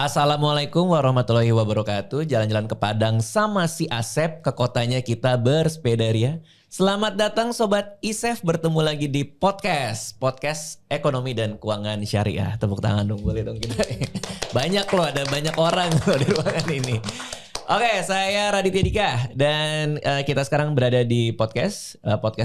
Assalamualaikum warahmatullahi wabarakatuh. Jalan-jalan ke Padang sama si Asep, ke kotanya kita bersepeda ria. Selamat datang Sobat ISEF, bertemu lagi di podcast Ekonomi dan Keuangan Syariah. Tepuk tangan dong, boleh dong kita. Banyak loh, ada banyak orang loh di ruangan ini. Oke, saya Raditya Dika dan kita sekarang berada di podcast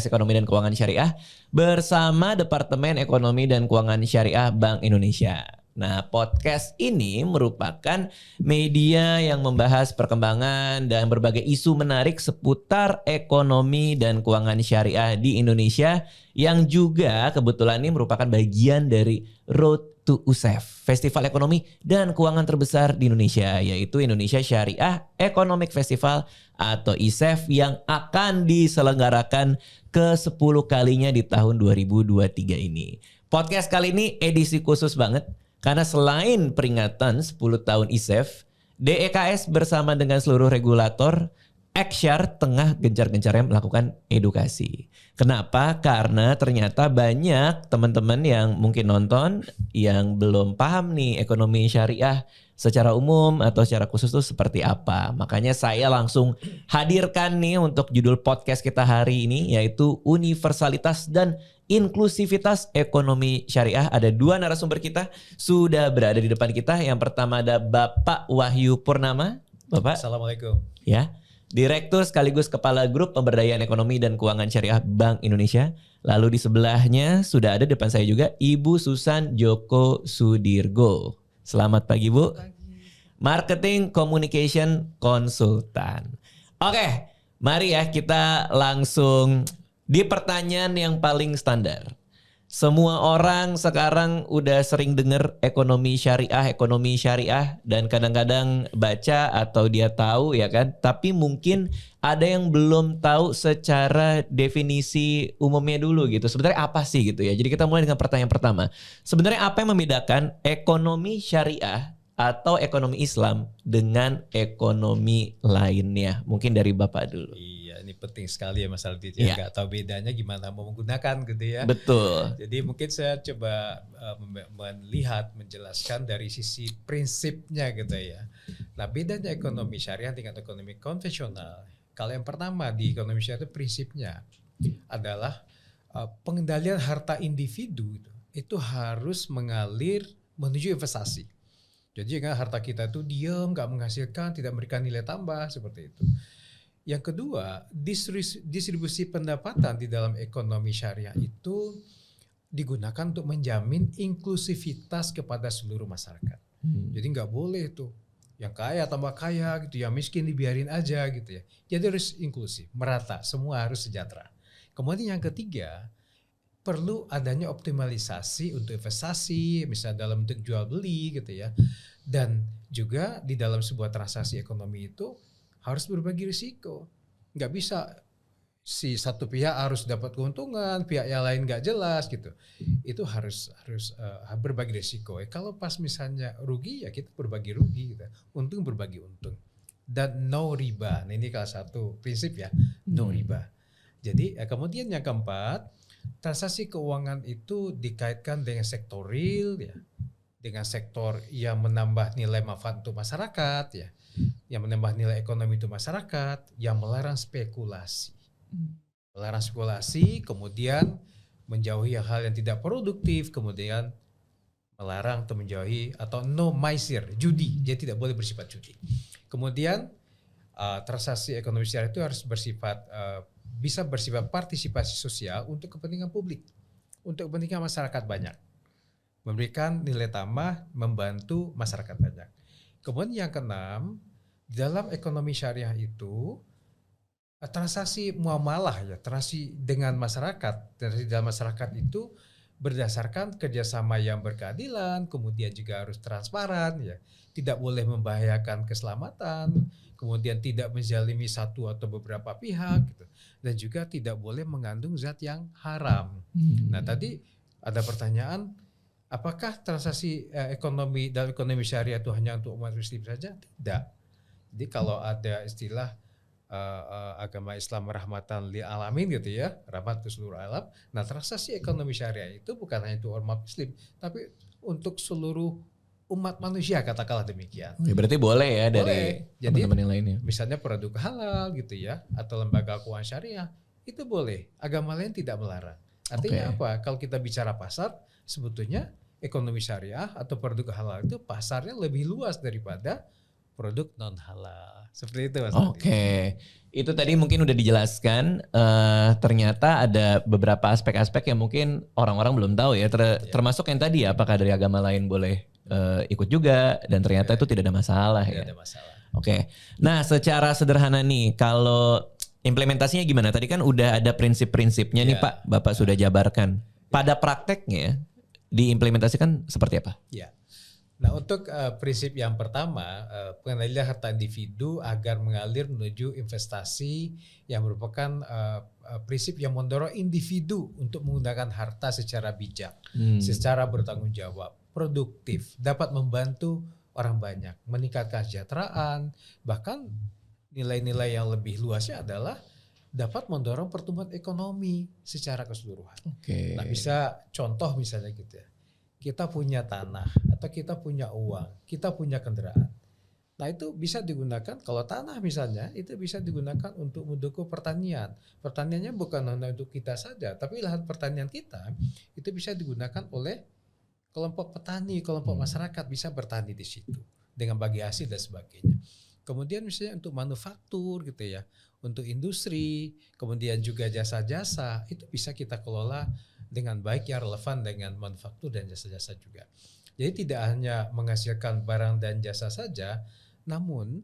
Ekonomi dan Keuangan Syariah bersama Departemen Ekonomi dan Keuangan Syariah Bank Indonesia. Nah, podcast ini merupakan media yang membahas perkembangan dan berbagai isu menarik seputar ekonomi dan keuangan syariah di Indonesia yang juga kebetulan ini merupakan bagian dari Road to ISEF, festival ekonomi dan keuangan terbesar di Indonesia, yaitu Indonesia Syariah Economic Festival atau ISEF yang akan diselenggarakan ke-10 kalinya di tahun 2023 ini. Podcast kali ini edisi khusus banget. Karena selain peringatan 10 tahun ISEF, DEKS bersama dengan seluruh regulator Eksyar tengah gencar-gencarnya melakukan edukasi. Kenapa? Karena ternyata banyak teman-teman yang mungkin nonton yang belum paham nih ekonomi syariah secara umum atau secara khusus itu seperti apa. Makanya saya langsung hadirkan nih untuk judul podcast kita hari ini, yaitu Universalitas dan Inklusivitas Ekonomi Syariah. Ada dua narasumber kita sudah berada di depan kita. Yang pertama ada Bapak Wahyu Purnama. Bapak. Assalamualaikum. Ya, Direktur sekaligus Kepala Grup Pemberdayaan Ekonomi dan Keuangan Syariah Bank Indonesia. Lalu di sebelahnya sudah ada depan saya juga Ibu Susan Joko Sudirgo. Selamat pagi Bu. Marketing Communication Konsultan. Oke, mari ya kita langsung di pertanyaan yang paling standar. Semua orang sekarang udah sering dengar ekonomi syariah, dan kadang-kadang baca atau dia tahu ya kan. Tapi mungkin ada yang belum tahu secara definisi umumnya dulu gitu. Sebenarnya apa sih gitu ya. Jadi kita mulai dengan pertanyaan pertama. Sebenarnya apa yang membedakan ekonomi syariah atau ekonomi Islam dengan ekonomi lainnya? Mungkin dari Bapak dulu. Iya, ini penting sekali ya Mas Aldi. Ya, nggak tahu bedanya gimana mau menggunakan gitu ya. Betul. Jadi mungkin saya coba menjelaskan dari sisi prinsipnya gitu ya. Nah, bedanya ekonomi syariah dengan ekonomi konvensional. Kalau yang pertama di ekonomi syariah itu prinsipnya adalah pengendalian harta individu itu harus mengalir menuju investasi. Jadi kan harta kita itu diam, nggak menghasilkan, tidak memberikan nilai tambah seperti itu. Yang kedua, distribusi pendapatan di dalam ekonomi syariah itu digunakan untuk menjamin inklusivitas kepada seluruh masyarakat. Jadi nggak boleh tuh yang kaya tambah kaya gitu, yang miskin dibiarin aja gitu ya. Jadi harus inklusif, merata, semua harus sejahtera. Kemudian yang ketiga, perlu adanya optimalisasi untuk investasi, misalnya dalam bentuk jual beli gitu ya. Dan juga di dalam sebuah transaksi ekonomi itu harus berbagi risiko. Nggak bisa si satu pihak harus dapat keuntungan, pihak yang lain nggak jelas gitu. Itu harus berbagi risiko. Kalau pas misalnya rugi ya kita berbagi rugi gitu. Untung berbagi untung. Dan no riba. Nah, ini salah satu prinsip ya, no riba. Jadi kemudian yang keempat, transaksi keuangan itu dikaitkan dengan sektor real ya, dengan sektor yang menambah nilai manfaat untuk masyarakat ya, yang menambah nilai ekonomi untuk masyarakat, yang melarang spekulasi. Melarang spekulasi, kemudian menjauhi hal yang tidak produktif, kemudian melarang atau menjauhi atau no maisir, judi, dia tidak boleh bersifat judi. Kemudian transaksi ekonomi syariah itu harus bisa bersifat partisipasi sosial untuk kepentingan publik, untuk kepentingan masyarakat banyak, memberikan nilai tambah, membantu masyarakat banyak. Kemudian yang keenam, dalam ekonomi syariah itu transaksi muamalah ya, transaksi dengan masyarakat, transaksi dalam masyarakat itu berdasarkan kerjasama yang berkeadilan, kemudian juga harus transparan ya, tidak boleh membahayakan keselamatan, kemudian tidak menzalimi satu atau beberapa pihak gitu. Dan juga tidak boleh mengandung zat yang haram. Nah tadi ada pertanyaan, apakah transaksi ekonomi dalam ekonomi syariah itu hanya untuk umat muslim saja? Tidak. Jadi kalau ada istilah agama Islam rahmatan lil alamin gitu ya, rahmat ke seluruh alam. Nah transaksi ekonomi syariah itu bukan hanya untuk umat muslim, tapi untuk seluruh umat manusia, katakanlah demikian. Oke, berarti boleh ya dari Boleh. Jadi teman-teman yang lainnya. misalnya produk halal gitu ya, atau lembaga keuangan syariah, itu boleh. Agama lain tidak melarang. Artinya Oke. apa? Kalau kita bicara pasar, sebetulnya ekonomi syariah atau produk halal itu pasarnya lebih luas daripada produk non halal. Seperti itu Mas Adi. Oke, itu tadi mungkin udah dijelaskan. Ternyata ada beberapa aspek-aspek yang mungkin orang-orang belum tahu ya. Termasuk yang tadi ya, apakah dari agama lain boleh ikut juga, dan ternyata itu tidak ada masalah Tidak ya. ada masalah. Oke, nah secara sederhana nih, kalau implementasinya gimana? Tadi kan udah ada prinsip-prinsipnya nih Ya. Pak, Bapak sudah jabarkan. Pada prakteknya diimplementasikan seperti apa? Ya. Nah, untuk prinsip yang pertama, pengendalian harta individu agar mengalir menuju investasi yang merupakan prinsip yang mendorong individu untuk menggunakan harta secara bijak, secara bertanggung jawab, produktif, dapat membantu orang banyak, meningkatkan kesejahteraan, bahkan nilai-nilai yang lebih luasnya adalah dapat mendorong pertumbuhan ekonomi secara keseluruhan. Oke. Nah, bisa contoh misalnya gitu ya. Kita punya tanah atau kita punya uang, kita punya kendaraan. Nah, itu bisa digunakan, kalau tanah misalnya, itu bisa digunakan untuk mendukung pertanian. Pertaniannya bukan hanya untuk kita saja, tapi lahan pertanian kita itu bisa digunakan oleh kelompok petani, kelompok masyarakat bisa bertani di situ dengan bagi hasil dan sebagainya. Kemudian misalnya untuk manufaktur gitu ya, untuk industri, kemudian juga jasa-jasa, itu bisa kita kelola dengan baik yang relevan dengan manufaktur dan jasa-jasa juga. Jadi tidak hanya menghasilkan barang dan jasa saja, namun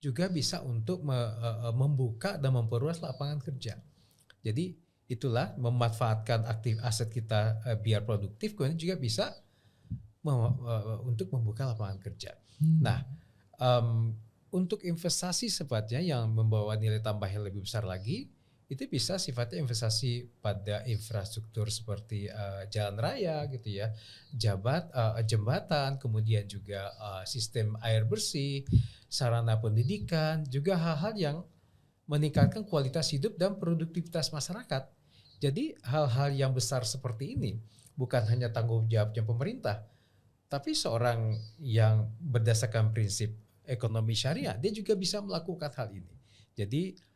juga bisa untuk membuka dan memperluas lapangan kerja. Jadi itulah memanfaatkan aktif aset kita biar produktif, kemudian juga bisa untuk membuka lapangan kerja. Nah, untuk investasi sifatnya yang membawa nilai tambah yang lebih besar lagi, itu bisa sifatnya investasi pada infrastruktur seperti jalan raya gitu ya, jembatan, kemudian juga sistem air bersih, sarana pendidikan, juga hal-hal yang meningkatkan kualitas hidup dan produktivitas masyarakat. Jadi hal-hal yang besar seperti ini bukan hanya tanggung jawabnya pemerintah, tapi seorang yang berdasarkan prinsip ekonomi syariah, dia juga bisa melakukan hal ini. Jadi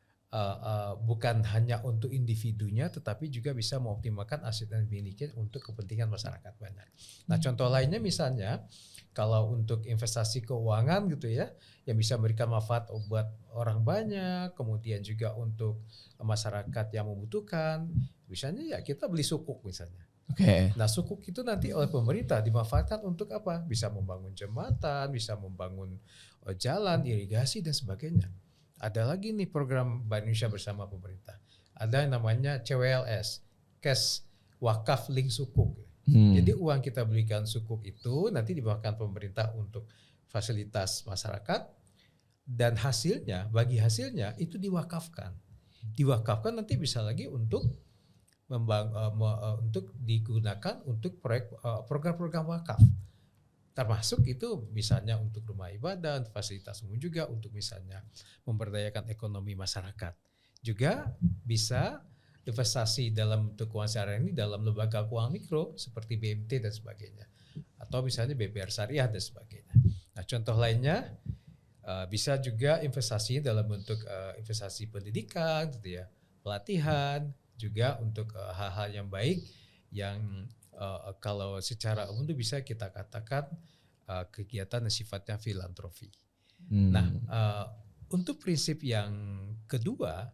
bukan hanya untuk individunya, tetapi juga bisa mengoptimalkan aset yang dimiliki untuk kepentingan masyarakat banyak. Nah, contoh lainnya misalnya kalau untuk investasi keuangan gitu ya, yang bisa memberikan manfaat buat orang banyak, kemudian juga untuk masyarakat yang membutuhkan, misalnya ya kita beli sukuk misalnya. Oke. Nah, sukuk itu nanti oleh pemerintah dimanfaatkan untuk apa? Bisa membangun jembatan, bisa membangun jalan, irigasi dan sebagainya. Ada lagi nih program Bank Indonesia bersama pemerintah. Ada yang namanya CWLS, Cash Wakaf Link Sukuk. Jadi uang kita berikan sukuk itu nanti dibawakan pemerintah untuk fasilitas masyarakat, dan hasilnya, bagi hasilnya itu diwakafkan. Diwakafkan nanti bisa lagi untuk untuk digunakan untuk proyek program-program wakaf. Termasuk itu misalnya untuk rumah ibadah, untuk fasilitas umum juga, untuk misalnya memberdayakan ekonomi masyarakat. Juga bisa investasi dalam bentuk keuangan syariah ini dalam lembaga keuangan mikro seperti BMT dan sebagainya. Atau misalnya BPR Syariah dan sebagainya. Nah, contoh lainnya bisa juga investasi dalam bentuk investasi pendidikan gitu ya, pelatihan, juga untuk hal-hal yang baik yang kalau secara umum itu bisa kita katakan kegiatan yang sifatnya filantropi. Nah, untuk prinsip yang kedua,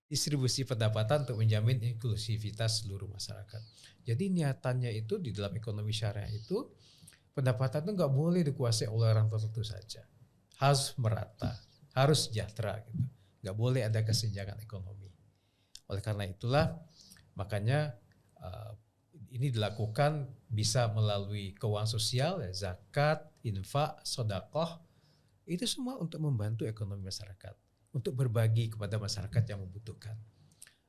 distribusi pendapatan untuk menjamin inklusivitas seluruh masyarakat. Jadi niatannya itu di dalam ekonomi syariah itu pendapatan itu nggak boleh dikuasai oleh orang tertentu saja, harus merata, harus sejahtera gitu, nggak boleh ada kesenjangan ekonomi. Oleh karena itulah makanya ini dilakukan bisa melalui keuangan sosial, ya, zakat, infak, sedekah, itu semua untuk membantu ekonomi masyarakat, untuk berbagi kepada masyarakat yang membutuhkan.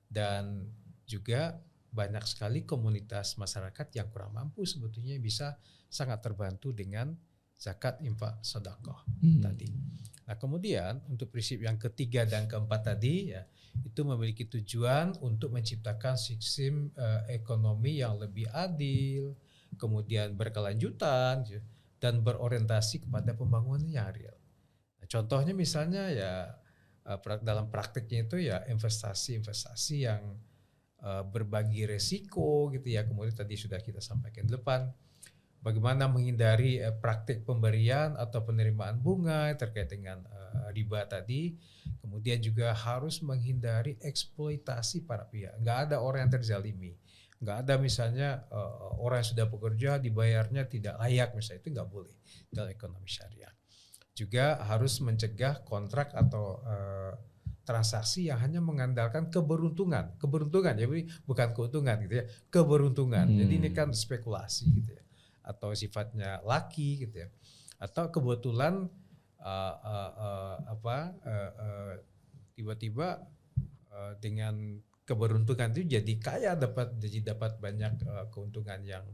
Dan juga banyak sekali komunitas masyarakat yang kurang mampu sebetulnya bisa sangat terbantu dengan zakat, infak, sedekah tadi. Nah, kemudian untuk prinsip yang ketiga dan keempat tadi ya, itu memiliki tujuan untuk menciptakan sistem ekonomi yang lebih adil, kemudian berkelanjutan, dan dan berorientasi kepada pembangunan yang real. Nah, contohnya misalnya ya dalam praktiknya itu ya investasi yang berbagi resiko gitu ya. Kemudian tadi sudah kita sampaikan di depan, bagaimana menghindari praktik pemberian atau penerimaan bunga terkait dengan riba tadi. Kemudian juga harus menghindari eksploitasi para pihak. Nggak ada orang yang terzalimi. Nggak ada misalnya orang yang sudah bekerja dibayarnya tidak layak, misalnya, itu nggak boleh dalam ekonomi syariah. Juga harus mencegah kontrak atau transaksi yang hanya mengandalkan keberuntungan, jadi bukan keuntungan gitu ya, keberuntungan. Jadi ini kan spekulasi gitu ya, atau sifatnya laki gitu ya, atau kebetulan tiba-tiba dengan keberuntungan itu jadi kaya, dapat banyak keuntungan yang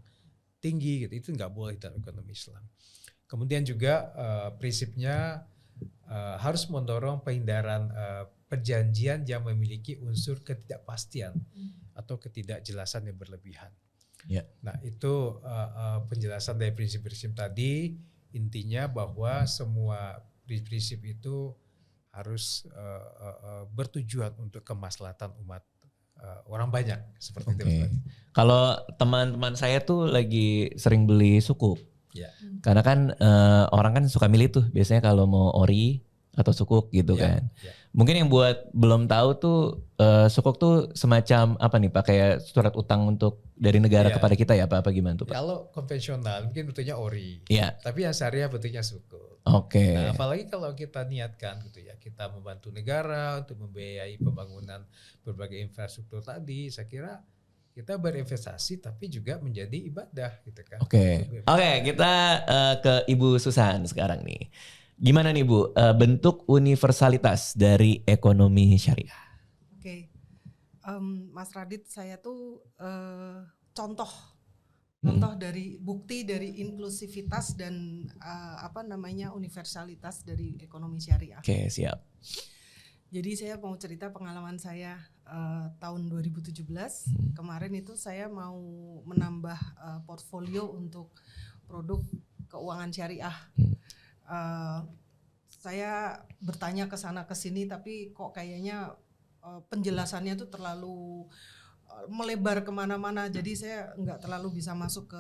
tinggi gitu. Itu nggak boleh dalam ekonomi Islam. Kemudian juga prinsipnya harus mendorong pengindaran perjanjian yang memiliki unsur ketidakpastian atau ketidakjelasan yang berlebihan. Yeah. Nah, itu penjelasan dari prinsip-prinsip tadi. Intinya bahwa semua prinsip itu harus bertujuan untuk kemaslahatan umat orang banyak, seperti itu. Kalau teman-teman saya tuh lagi sering beli sukuk. Ya. Karena kan orang kan suka milih tuh biasanya kalau mau ori atau sukuk gitu kan. Ya. Mungkin yang buat belum tahu tuh sukuk tuh semacam apa nih Pak, kayak surat utang untuk dari negara kepada kita ya Pak, apa gimana tuh Pak? Kalau konvensional mungkin bentuknya ori. Iya. Tapi yang syariah bentuknya sukuk. Oke. Nah, apalagi kalau kita niatkan gitu ya, kita membantu negara untuk membiayai pembangunan berbagai infrastruktur tadi, saya kira kita berinvestasi tapi juga menjadi ibadah gitu kan. Oke, kita ke Ibu Susan sekarang nih. Gimana nih Bu, bentuk universalitas dari ekonomi syariah? Oke, Mas Radit, saya tuh contoh dari bukti dari inklusivitas dan universalitas dari ekonomi syariah. Oke, siap. Jadi saya mau cerita pengalaman saya tahun 2017. Kemarin itu saya mau menambah portfolio untuk produk keuangan syariah. Saya bertanya ke sana ke sini, tapi kok kayaknya penjelasannya tuh terlalu melebar kemana-mana, jadi saya nggak terlalu bisa masuk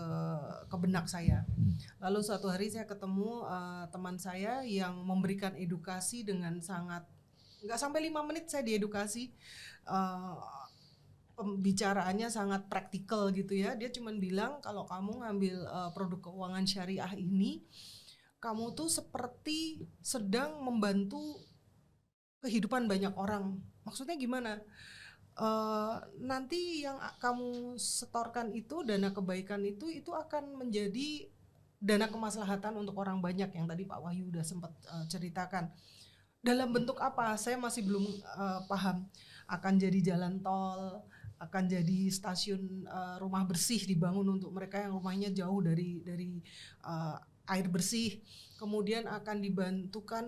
ke benak saya. Lalu suatu hari saya ketemu teman saya yang memberikan edukasi dengan sangat, nggak sampai 5 menit saya diedukasi. Pembicaraannya sangat praktikal gitu ya. Dia cuma bilang kalau kamu ngambil produk keuangan syariah ini, kamu tuh seperti sedang membantu kehidupan banyak orang. Maksudnya gimana? Nanti yang kamu setorkan itu, dana kebaikan itu akan menjadi dana kemaslahatan untuk orang banyak, yang tadi Pak Wahyu udah sempat ceritakan. Dalam bentuk apa? Saya masih belum paham. Akan jadi jalan tol, akan jadi stasiun rumah bersih dibangun untuk mereka yang rumahnya jauh dari air bersih. Kemudian akan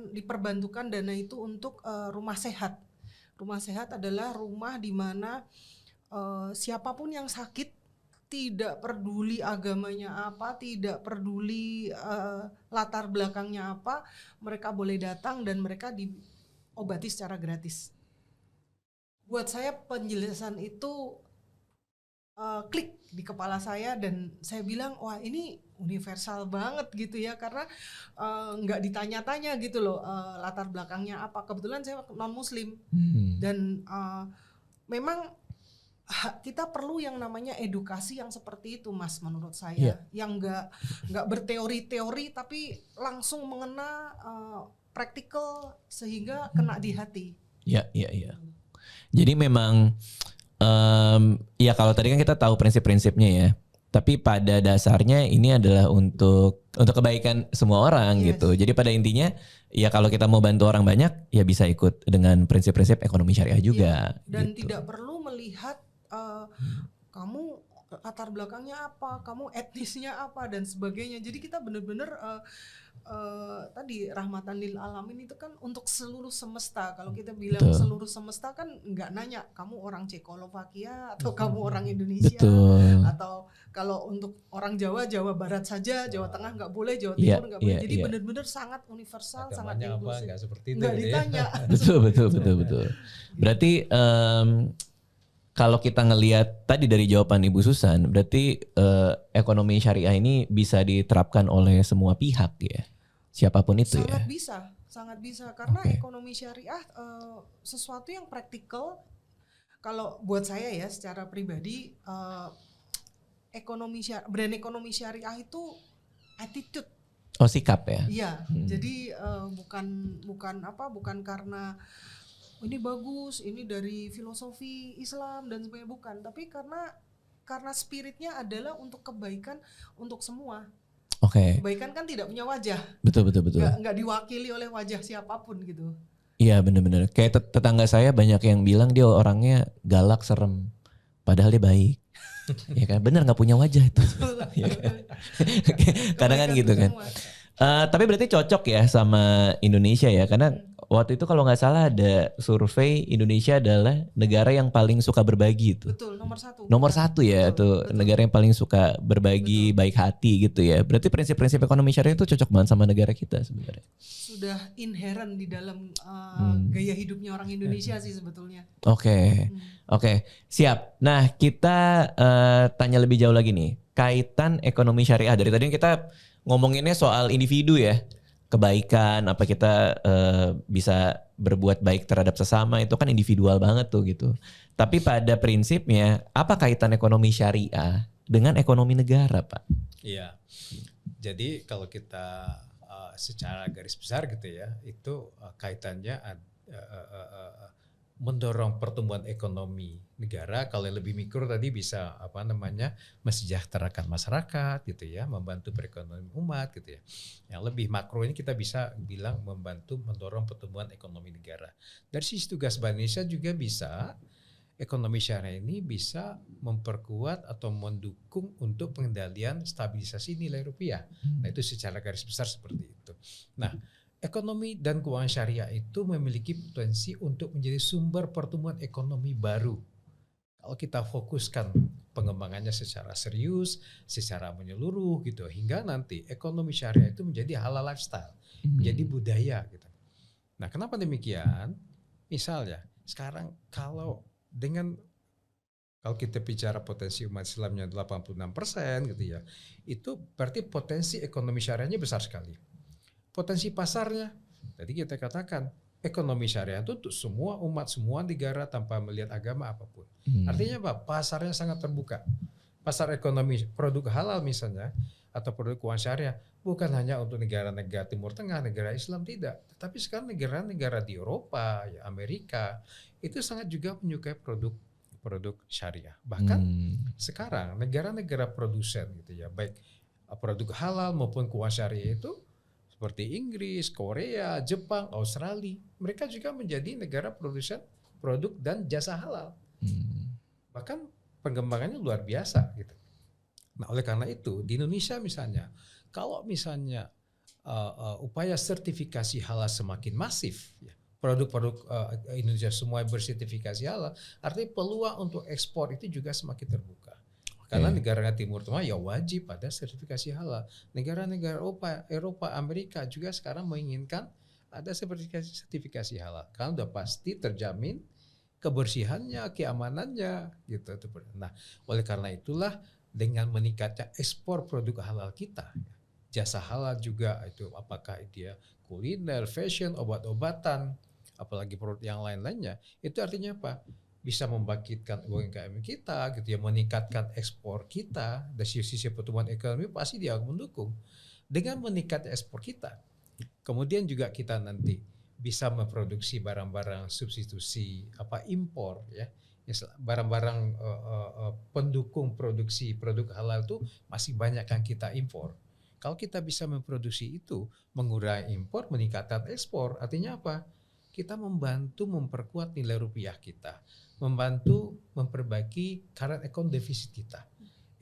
diperbantukan dana itu untuk rumah sehat. Rumah sehat adalah rumah di mana siapapun yang sakit, tidak peduli agamanya apa, tidak peduli latar belakangnya apa, mereka boleh datang dan mereka diobati secara gratis. Buat saya penjelasan itu klik di kepala saya dan saya bilang, wah ini universal banget gitu ya, karena nggak ditanya-tanya gitu loh latar belakangnya apa. Kebetulan saya non muslim dan memang kita perlu yang namanya edukasi yang seperti itu Mas, menurut saya. Yang nggak berteori-teori tapi langsung mengena praktikal sehingga kena di hati. Iya. Jadi memang ya kalau tadi kan kita tahu prinsip-prinsipnya ya, tapi pada dasarnya ini adalah untuk kebaikan semua orang gitu. Jadi pada intinya ya kalau kita mau bantu orang banyak ya bisa ikut dengan prinsip-prinsip ekonomi syariah juga. Dan gitu. tidak perlu melihat kamu latar belakangnya apa, kamu etnisnya apa dan sebagainya. Jadi kita benar-benar tadi rahmatan lil alamin itu kan untuk seluruh semesta. Kalau kita bilang Betul. seluruh semesta kan nggak nanya kamu orang Cekoslovakia atau kamu orang Indonesia, Betul. atau kalau untuk orang Jawa, Jawa Barat saja, Jawa Tengah nggak boleh, Jawa Iya, Timur nggak boleh. iya, Jadi iya. benar-benar sangat universal, sangat Agamanya apa inklusif. nggak seperti itu Nggak gitu ya. ditanya. Betul. Berarti kalau kita ngelihat tadi dari jawaban Ibu Susan, berarti ekonomi syariah ini bisa diterapkan oleh semua pihak ya, siapapun itu Sangat ya. bisa, sangat bisa karena Oke. ekonomi syariah sesuatu yang praktikal. Kalau buat saya ya secara pribadi, brand ekonomi syariah itu attitude. Oh, sikap ya. Iya, jadi bukan karena ini bagus, ini dari filosofi Islam dan sebagainya, bukan, tapi karena spiritnya adalah untuk kebaikan untuk semua. Oke. Kebaikan kan tidak punya wajah, Betul. nggak diwakili oleh wajah siapapun gitu. Iya bener-bener. Kayak tetangga saya banyak yang bilang dia orangnya galak, serem. Padahal dia baik. Ya kan, bener nggak punya wajah itu. Iya kan? Kadang kan Kebaikan gitu untuk kan. semua. Tapi berarti cocok ya sama Indonesia ya, karena waktu itu kalau nggak salah ada survei Indonesia adalah negara yang paling suka berbagi itu. Betul, nomor satu. Nomor Benar. satu ya, tuh Betul. negara yang paling suka berbagi, baik hati gitu ya. Berarti prinsip-prinsip ekonomi syariah itu cocok banget sama negara kita sebenarnya. Sudah inherent di dalam gaya hidupnya orang Indonesia sih sebetulnya. Oke, siap. Nah kita tanya lebih jauh lagi nih, kaitan ekonomi syariah. Dari tadi kita ngomonginnya soal individu ya, kebaikan, apa kita bisa berbuat baik terhadap sesama, itu kan individual banget tuh gitu. Tapi pada prinsipnya, apa kaitan ekonomi syariah dengan ekonomi negara, Pak? Iya. Jadi kalau kita secara garis besar gitu ya, itu kaitannya mendorong pertumbuhan ekonomi negara. Kalau yang lebih mikro tadi bisa mensejahterakan masyarakat gitu ya, membantu perekonomian umat gitu ya. Yang lebih makro ini kita bisa bilang membantu mendorong pertumbuhan ekonomi negara. Dari sisi tugas Bank Indonesia juga bisa ekonomi syariah ini bisa memperkuat atau mendukung untuk pengendalian stabilisasi nilai rupiah. Nah itu secara garis besar seperti itu. Nah ekonomi dan keuangan syariah itu memiliki potensi untuk menjadi sumber pertumbuhan ekonomi baru. Kalau kita fokuskan pengembangannya secara serius, secara menyeluruh gitu, hingga nanti ekonomi syariah itu menjadi halal lifestyle, menjadi budaya gitu. Nah kenapa demikian? Misalnya sekarang kalau kita bicara potensi umat Islamnya 86% gitu ya, itu berarti potensi ekonomi syariahnya besar sekali. Potensi pasarnya, tadi kita katakan ekonomi syariah itu untuk semua umat, semua negara tanpa melihat agama apapun. Artinya apa? Pasarnya sangat terbuka. Pasar ekonomi produk halal misalnya atau produk keuangan syariah bukan hanya untuk negara-negara Timur Tengah, negara Islam, tidak. Tetapi sekarang negara-negara di Eropa, ya Amerika itu sangat juga menyukai produk syariah. Bahkan sekarang negara-negara produsen gitu ya, baik produk halal maupun keuangan syariah itu seperti Inggris, Korea, Jepang, Australia, mereka juga menjadi negara produsen produk dan jasa halal. Bahkan pengembangannya luar biasa gitu. Nah, oleh karena itu di Indonesia misalnya, kalau misalnya upaya sertifikasi halal semakin masif, ya, produk-produk Indonesia semua bersertifikasi halal, artinya peluang untuk ekspor itu juga semakin terbuka. Karena negara Timur Tengah ya wajib ada sertifikasi halal. Negara-negara Eropa, Amerika juga sekarang menginginkan ada sertifikasi halal. Karena udah pasti terjamin kebersihannya, keamanannya gitu. Nah, oleh karena itulah dengan meningkatnya ekspor produk halal kita, jasa halal juga itu apakah dia kuliner, fashion, obat-obatan, apalagi produk yang lain-lainnya, itu artinya apa? Bisa membangkitkan UMKM kita gitu ya, meningkatkan ekspor kita. Dari sisi pertumbuhan ekonomi pasti dia mendukung. Dengan meningkatnya ekspor kita, kemudian juga kita nanti bisa memproduksi barang-barang substitusi impor ya. Barang-barang pendukung produksi produk halal itu masih banyak yang kita impor. Kalau kita bisa memproduksi itu, mengurangi impor, meningkatkan ekspor, artinya apa? Kita membantu memperkuat nilai rupiah kita, membantu memperbaiki current account deficit kita.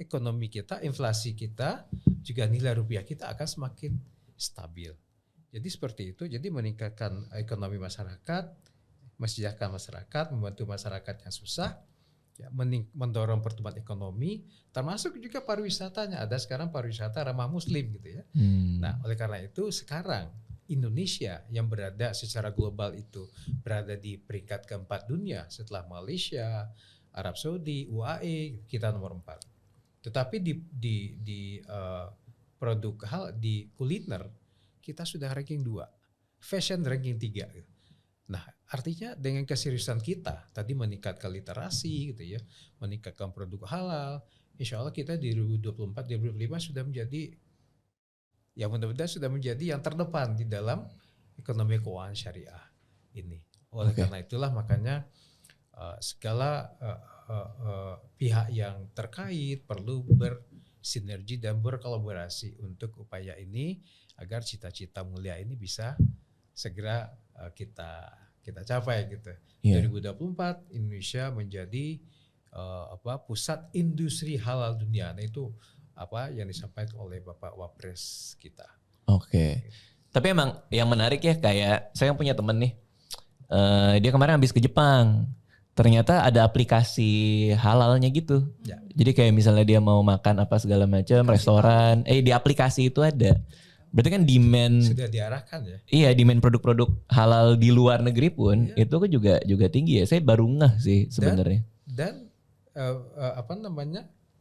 ekonomi kita, inflasi kita, juga nilai rupiah kita akan semakin stabil. Jadi seperti itu, jadi meningkatkan ekonomi masyarakat, mensejahterakan masyarakat, membantu masyarakat yang susah, ya, mendorong pertumbuhan ekonomi, termasuk juga pariwisatanya. Ada sekarang pariwisata ramah muslim gitu ya. Nah, oleh karena itu sekarang Indonesia yang berada secara global itu berada di peringkat keempat dunia setelah Malaysia, Arab Saudi, UAE, kita nomor 4. Tetapi di produk di kuliner kita sudah ranking 2, fashion ranking 3. Nah, artinya dengan keseriusan kita tadi meningkatkan literasi gitu ya, meningkatkan produk halal, insya Allah kita di 2024-2025 sudah menjadi, ya mudah-mudahan sudah menjadi yang terdepan di dalam ekonomi keuangan syariah ini. Oleh karena itulah makanya segala pihak yang terkait perlu bersinergi dan berkolaborasi untuk upaya ini agar cita-cita mulia ini bisa segera kita capai gitu. 2024 Indonesia menjadi pusat industri halal dunia. Nah itu apa yang disampaikan oleh Bapak Wapres kita. Oke. Tapi emang yang menarik ya, kayak saya punya temen nih, dia kemarin habis ke Jepang. Ternyata ada aplikasi halalnya gitu. Ya. Jadi kayak misalnya dia mau makan apa segala macam, restoran, di aplikasi itu ada. Berarti kan demand sudah diarahkan ya. Iya, demand produk-produk halal di luar negeri pun itu kan juga tinggi ya. Saya baru ngeh sih sebenarnya. Dan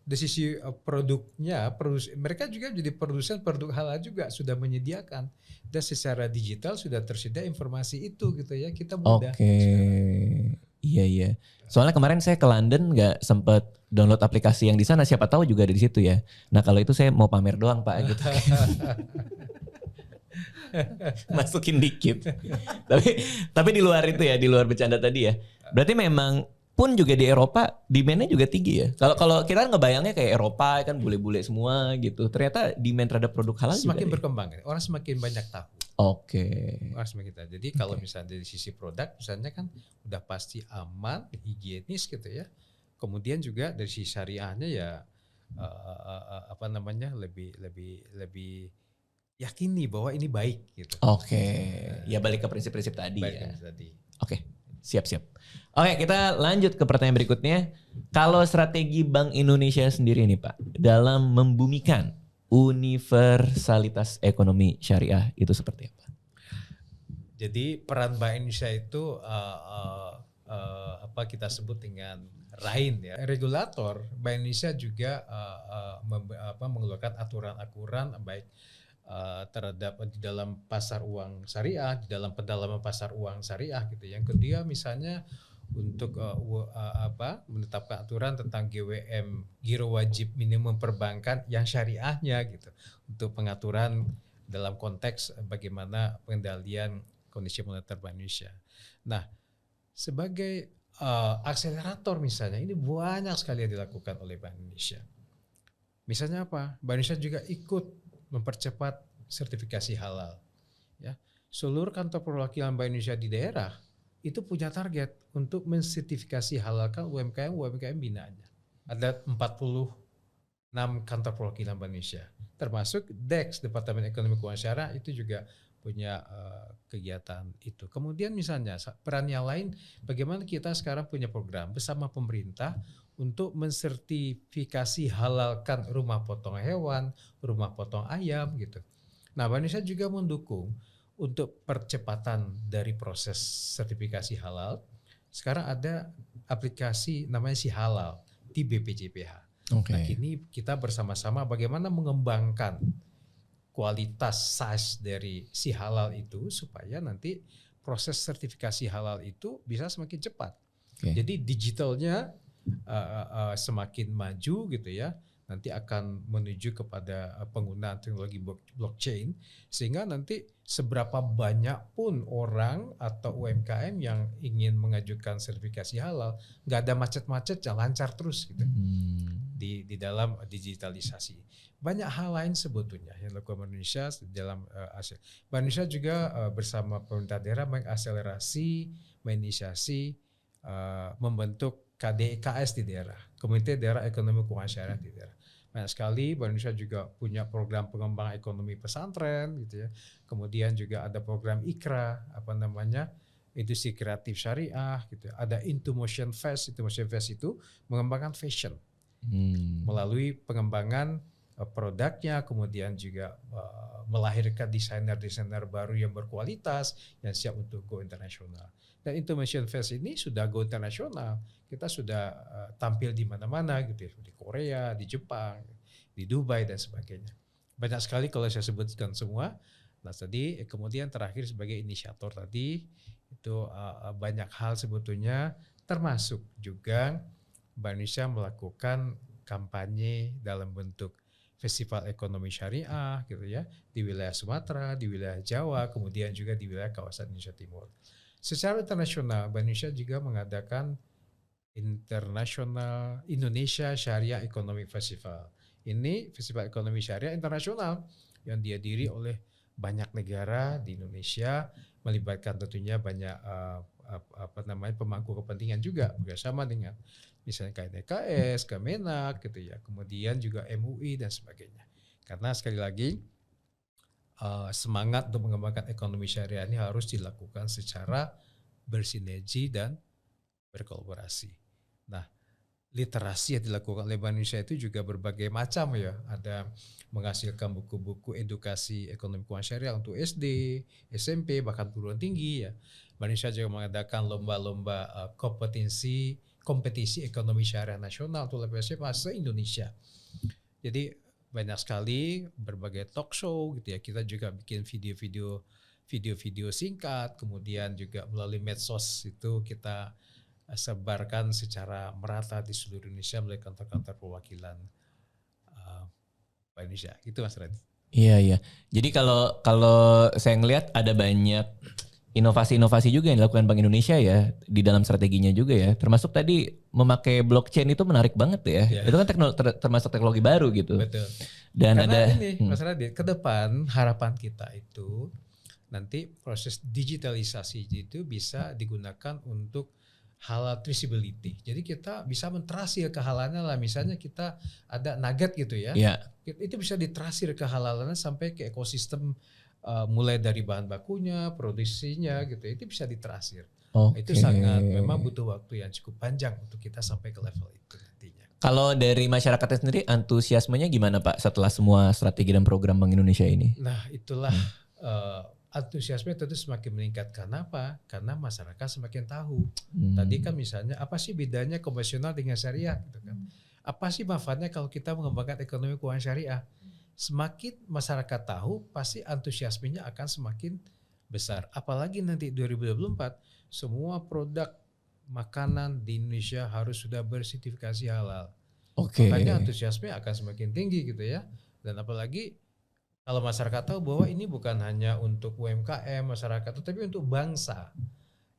dari sisi produknya, mereka juga jadi produsen produk halal juga sudah menyediakan, dan secara digital sudah tersedia informasi itu gitu ya, kita mudah. Oke. Iya. Soalnya kemarin saya ke London nggak sempet download aplikasi yang di sana, siapa tahu juga ada di situ ya. Nah kalau itu saya mau pamer doang Pak gitu. Masukin dikit. tapi di luar itu ya, di luar bercanda tadi ya. Berarti memang pun juga di Eropa demand-nya juga tinggi ya. Kalau kita ngebayangnya kayak Eropa kan bule-bule semua gitu. Ternyata demand terhadap produk halal semakin juga berkembang ya. Orang semakin banyak tahu. Oke. Jadi kalau misalnya dari sisi produk misalnya kan udah pasti aman, higienis gitu ya. Kemudian juga dari sisi syariahnya ya lebih yakini bahwa ini baik gitu. Oke. Ya balik ke prinsip-prinsip tadi ya. Oke. Siap. Oke, kita lanjut ke pertanyaan berikutnya. Kalau strategi Bank Indonesia sendiri nih Pak dalam membumikan universalitas ekonomi syariah itu seperti apa? Jadi peran Bank Indonesia itu kita sebut dengan RAIN ya. Regulator Bank Indonesia juga mengeluarkan aturan-aturan baik terhadap di dalam pasar uang syariah, di dalam pendalaman pasar uang syariah gitu. Yang kedua misalnya untuk menetapkan aturan tentang GWM, giro wajib minimum perbankan yang syariahnya gitu, untuk pengaturan dalam konteks bagaimana pengendalian kondisi moneter Bank Indonesia. Nah, sebagai akselerator misalnya ini banyak sekali yang dilakukan oleh Bank Indonesia. Misalnya apa? Bank Indonesia juga ikut mempercepat sertifikasi halal. Ya, seluruh kantor perwakilan Bank Indonesia di daerah itu punya target untuk mensertifikasi halalkan UMKM binaannya. Ada 46 kantor perwakilan Bank Indonesia, termasuk DEX, Departemen Ekonomi Keuangan Syariah itu juga punya kegiatan itu. Kemudian misalnya peran yang lain, bagaimana kita sekarang punya program bersama pemerintah untuk mensertifikasi halalkan rumah potong hewan, rumah potong ayam gitu. Nah, Bank Indonesia juga mendukung untuk percepatan dari proses sertifikasi halal. Sekarang ada aplikasi namanya Si Halal di BPJPH. Nah, kini kita bersama-sama bagaimana mengembangkan kualitas size dari Si Halal itu supaya nanti proses sertifikasi halal itu bisa semakin cepat. Jadi digitalnya semakin maju gitu ya. Nanti akan menuju kepada penggunaan teknologi blockchain, sehingga nanti seberapa banyak pun orang atau UMKM yang ingin mengajukan sertifikasi halal, nggak ada macet-macet, lancar terus gitu di dalam digitalisasi. Banyak hal lain sebetulnya yang dilakukan Indonesia dalam Bank Indonesia juga bersama pemerintah daerah mengakselerasi, menginisiasi, membentuk KDKS di daerah, Komite Daerah Ekonomi Keuangan Syariah di daerah. Banyak sekali Bank Indonesia juga punya program pengembangan ekonomi pesantren gitu ya. Kemudian juga ada program IKRA, industri kreatif syariah gitu. Ada Intomotion Fest. Intomotion Fest itu mengembangkan fashion melalui pengembangan produknya, kemudian juga melahirkan desainer-desainer baru yang berkualitas yang siap untuk go internasional. Dan Intomotion Fest ini sudah go internasional. Kita sudah tampil di mana-mana gitu ya, di Korea, di Jepang, di Dubai dan sebagainya. Banyak sekali kalau saya sebutkan semua. Nah tadi kemudian terakhir sebagai inisiator tadi itu banyak hal sebetulnya, termasuk juga Bank Indonesia melakukan kampanye dalam bentuk festival ekonomi syariah gitu ya di wilayah Sumatera, di wilayah Jawa, kemudian juga di wilayah kawasan Indonesia Timur. Secara internasional, Bank Indonesia juga mengadakan International Indonesia Syariah Economic Festival. Ini festival ekonomi syariah internasional yang dihadiri oleh banyak negara di Indonesia, melibatkan tentunya banyak pemangku kepentingan juga bersama dengan misalnya KNKS, Kemenak gitu ya, kemudian juga MUI dan sebagainya. Karena sekali lagi semangat untuk mengembangkan ekonomi syariah ini harus dilakukan secara bersinergi dan berkolaborasi. Nah, literasi yang dilakukan oleh Bank Indonesia itu juga berbagai macam ya. Ada menghasilkan buku-buku edukasi ekonomi keuangan syariah untuk SD, SMP, bahkan perguruan tinggi ya. Bank Indonesia juga mengadakan lomba-lomba kompetisi ekonomi syariah nasional untuk level SMA se-Indonesia. Jadi banyak sekali berbagai talk show gitu ya. Kita juga bikin video-video singkat, kemudian juga melalui medsos itu kita sebarkan secara merata di seluruh Indonesia melalui kantor-kantor perwakilan Bank Indonesia. Gitu Mas Radit. Iya. Jadi kalau saya ngelihat ada banyak inovasi-inovasi juga yang dilakukan Bank Indonesia ya di dalam strateginya juga ya. Termasuk tadi memakai blockchain itu menarik banget ya. Itu kan termasuk teknologi baru gitu. Betul. Dan karena ini Mas Radit, ke depan harapan kita itu nanti proses digitalisasi itu bisa digunakan untuk halal traceability. Jadi kita bisa mentrasir kehalalannya lah. Misalnya kita ada nugget gitu ya. Itu bisa ditrasir kehalalannya sampai ke ekosistem mulai dari bahan bakunya, produksinya gitu. Itu bisa ditrasir. Itu sangat memang butuh waktu yang cukup panjang untuk kita sampai ke level itu nantinya. Kalau dari masyarakatnya sendiri antusiasmenya gimana Pak setelah semua strategi dan program Bank Indonesia ini? Nah, itulah antusiasme tentu semakin meningkat. Kenapa? Karena masyarakat semakin tahu. Tadi kan misalnya apa sih bedanya konvensional dengan syariah gitu kan? Apa sih manfaatnya kalau kita mengembangkan ekonomi keuangan syariah? Semakin masyarakat tahu, pasti antusiasmenya akan semakin besar. Apalagi nanti 2024 semua produk makanan di Indonesia harus sudah bersertifikasi halal. Makanya antusiasme akan semakin tinggi gitu ya. Dan apalagi kalau masyarakat tahu bahwa ini bukan hanya untuk UMKM masyarakat, tetapi untuk bangsa.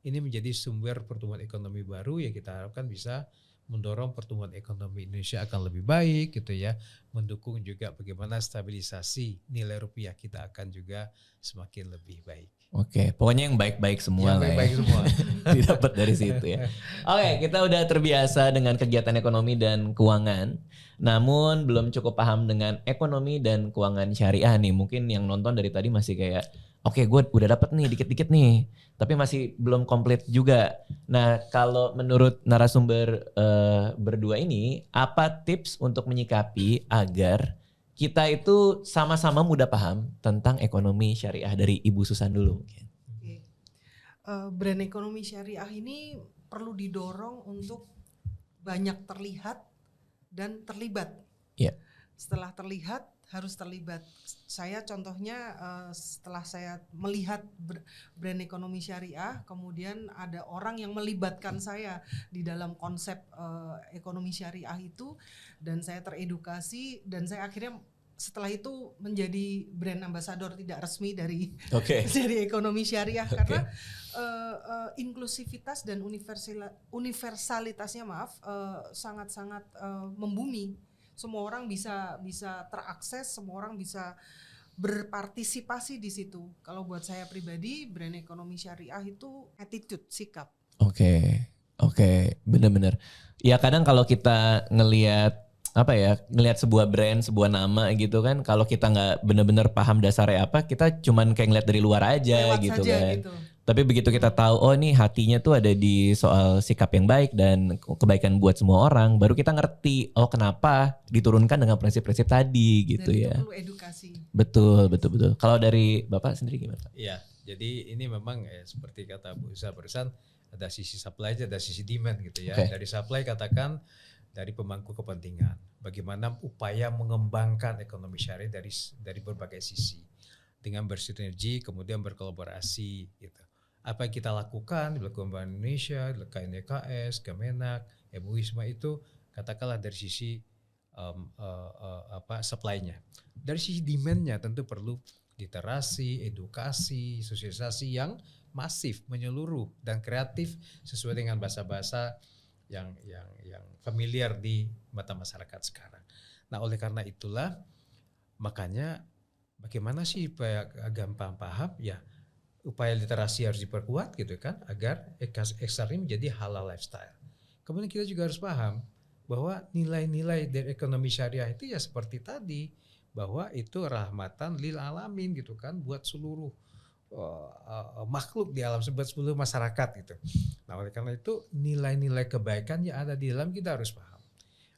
Ini menjadi sumber pertumbuhan ekonomi baru yang kita harapkan bisa mendorong pertumbuhan ekonomi Indonesia akan lebih baik gitu ya. Mendukung juga bagaimana stabilisasi nilai rupiah kita akan juga semakin lebih baik. Pokoknya yang baik-baik semua lah baik-baik semua. Didapat dari situ ya. Kita udah terbiasa dengan kegiatan ekonomi dan keuangan. Namun belum cukup paham dengan ekonomi dan keuangan syariah nih. Mungkin yang nonton dari tadi masih kayak gue udah dapat nih dikit-dikit nih. Tapi masih belum komplit juga. Nah kalau menurut narasumber berdua ini, apa tips untuk menyikapi agar kita itu sama-sama mudah paham tentang ekonomi syariah dari Ibu Susan dulu? Brand ekonomi syariah ini perlu didorong untuk banyak terlihat dan terlibat. Setelah terlihat harus terlibat. Saya contohnya setelah saya melihat brand ekonomi syariah, kemudian ada orang yang melibatkan saya di dalam konsep ekonomi syariah itu, dan saya teredukasi, dan saya akhirnya setelah itu menjadi brand ambassador tidak resmi dari ekonomi syariah karena inklusivitas dan universalitasnya sangat-sangat membumi. Semua orang bisa terakses, semua orang bisa berpartisipasi di situ. Kalau buat saya pribadi, brand ekonomi syariah itu attitude, sikap. Oke, benar-benar. Ya kadang kalau kita ngelihat apa ya, ngelihat sebuah brand, sebuah nama gitu kan, kalau kita nggak bener-bener paham dasarnya apa, kita cuman kayak ngeliat dari luar aja Lewat gitu saja kan. gitu. Tapi begitu kita tahu, oh nih hatinya tuh ada di soal sikap yang baik dan kebaikan buat semua orang, baru kita ngerti, oh kenapa diturunkan dengan prinsip-prinsip tadi gitu Dan ya. itu perlu edukasi. Betul. Kalau dari Bapak sendiri gimana Pak? Iya, jadi ini memang seperti kata Bu Isa barusan, ada sisi supply, ada sisi demand gitu ya. Oke. Dari supply katakan dari pemangku kepentingan, bagaimana upaya mengembangkan ekonomi syariah dari berbagai sisi dengan bersinergi kemudian berkolaborasi gitu. Apa yang kita lakukan dilakukan Bank Indonesia, KNDKS, Kemenak, MUI semua itu katakanlah dari sisi supply-nya. Dari sisi demand-nya tentu perlu literasi, edukasi, sosialisasi yang masif, menyeluruh dan kreatif sesuai dengan bahasa-bahasa yang familiar di mata masyarakat sekarang. Nah, oleh karena itulah makanya bagaimana sih supaya gampang paham ya, upaya literasi harus diperkuat gitu kan agar ekstra ini menjadi halal lifestyle. Kemudian kita juga harus paham bahwa nilai-nilai dari ekonomi syariah itu ya seperti tadi, bahwa itu rahmatan lil alamin gitu kan buat seluruh makhluk di alam, buat seluruh masyarakat gitu. Nah, oleh karena itu nilai-nilai kebaikan yang ada di dalam kita harus paham.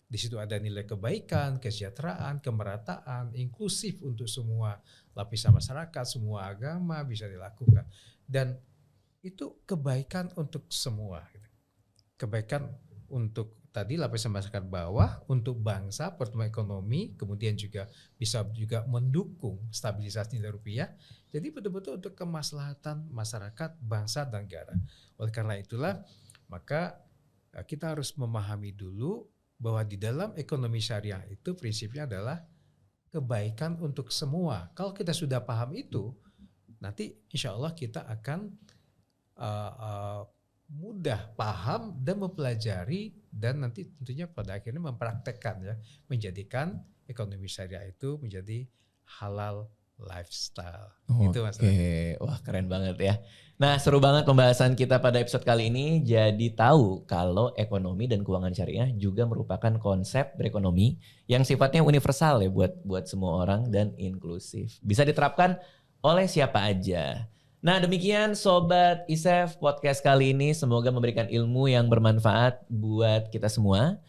Di situ ada nilai kebaikan, kesejahteraan, kemerataan, inklusif untuk semua lapisan masyarakat, semua agama bisa dilakukan. Dan itu kebaikan untuk semua. Kebaikan untuk tadi lapisan masyarakat bawah, untuk bangsa, pertumbuhan ekonomi, kemudian juga bisa juga mendukung stabilisasi nilai rupiah. Jadi betul-betul untuk kemaslahatan masyarakat, bangsa, dan negara. Oleh karena itulah, maka kita harus memahami dulu bahwa di dalam ekonomi syariah itu prinsipnya adalah kebaikan untuk semua. Kalau kita sudah paham itu, nanti insya Allah kita akan mudah paham dan mempelajari dan nanti tentunya pada akhirnya mempraktekkan ya, menjadikan ekonomi syariah itu menjadi halal lifestyle. Itu Mas. Oke, wah keren banget ya. Nah, seru banget pembahasan kita pada episode kali ini. Jadi tahu kalau ekonomi dan keuangan syariah juga merupakan konsep berekonomi yang sifatnya universal ya buat semua orang dan inklusif. Bisa diterapkan oleh siapa aja. Nah, demikian Sobat ISEF podcast kali ini. Semoga memberikan ilmu yang bermanfaat buat kita semua.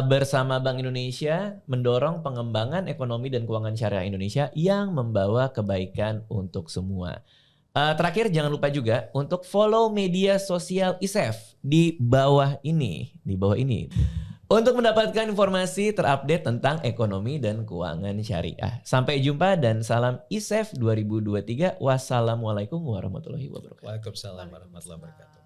Bersama Bank Indonesia mendorong pengembangan ekonomi dan keuangan syariah Indonesia yang membawa kebaikan untuk semua. Terakhir jangan lupa juga untuk follow media sosial ISEF di bawah ini. Untuk mendapatkan informasi terupdate tentang ekonomi dan keuangan syariah. Sampai jumpa dan salam ISEF 2023. Wassalamualaikum warahmatullahi wabarakatuh. Waalaikumsalam warahmatullahi wabarakatuh.